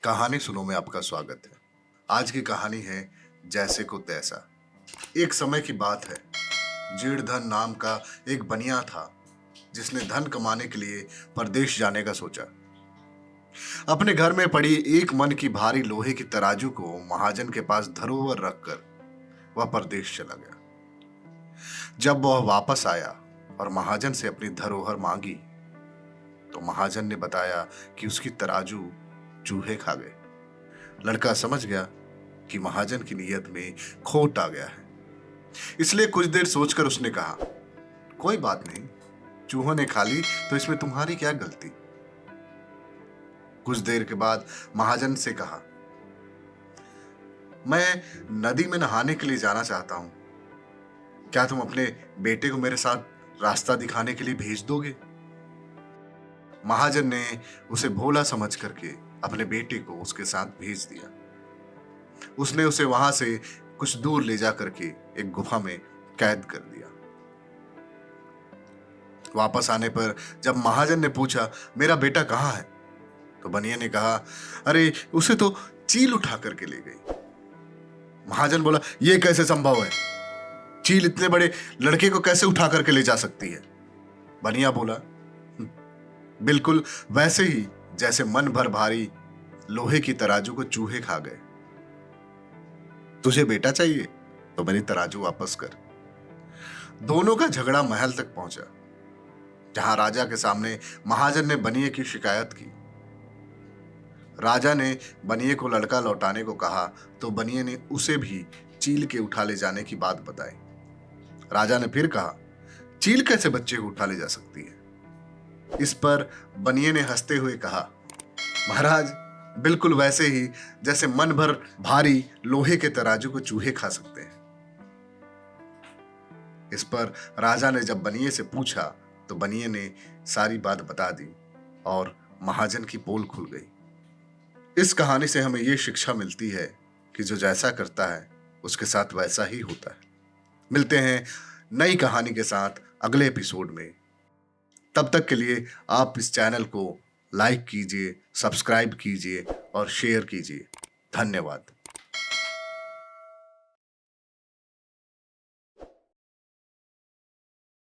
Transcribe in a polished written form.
कहानी सुनो में आपका स्वागत है। आज की कहानी है जैसे को तैसा। एक समय की बात है। जीड़धन नाम का एक बनिया था जिसने धन कमाने के लिए परदेश जाने का सोचा। अपने घर में पड़ी एक मन की भारी लोहे की तराजू को महाजन के पास धरोहर रखकर वह परदेश चला गया। जब वह वापस आया और महाजन से अपनी धरोहर मांगी तो महाजन ने बताया कि उसकी तराजू चूहे खा गए। लड़का समझ गया कि महाजन की नीयत में खोट आ गया है, इसलिए कुछ देर सोचकर उसने कहा, कोई बात नहीं, चूहों ने खा ली तो इसमें तुम्हारी क्या गलती। कुछ देर के बाद महाजन से कहा, मैं नदी में नहाने के लिए जाना चाहता हूं, क्या तुम अपने बेटे को मेरे साथ रास्ता दिखाने के लिए भेज दोगे। महाजन ने उसे भोला समझ करके अपने बेटे को उसके साथ भेज दिया। उसने उसे वहां से कुछ दूर ले जा करके एक गुफा में कैद कर दिया। वापस आने पर जब महाजन ने पूछा, मेरा बेटा कहाँ है, तो बनिया ने कहा, अरे उसे तो चील उठा करके ले गई। महाजन बोला, यह कैसे संभव है, चील इतने बड़े लड़के को कैसे उठा करके ले जा सकती है। बनिया बोला, बिल्कुल वैसे ही जैसे मन भर भारी लोहे की तराजू को चूहे खा गए। तुझे बेटा चाहिए तो मेरी तराजू वापस कर। दोनों का झगड़ा महल तक पहुंचा, जहां राजा के सामने महाजन ने बनिए की शिकायत की। राजा ने बनिए को लड़का लौटाने को कहा तो बनिए ने उसे भी चील के उठा ले जाने की बात बताई। राजा ने फिर कहा, चील कैसे बच्चे को उठा ले जा सकती है। इस पर बनिए ने हंसते हुए कहा, महाराज बिल्कुल वैसे ही जैसे मन भर भारी लोहे के तराजू को चूहे खा सकते हैं। इस पर राजा ने जब बनिए से पूछा तो बनिए ने सारी बात बता दी और महाजन की पोल खुल गई। इस कहानी से हमें यह शिक्षा मिलती है कि जो जैसा करता है उसके साथ वैसा ही होता है। मिलते हैं नई कहानी के साथ अगले एपिसोड में। तब तक के लिए आप इस चैनल को लाइक कीजिए, सब्सक्राइब कीजिए और शेयर कीजिए। धन्यवाद।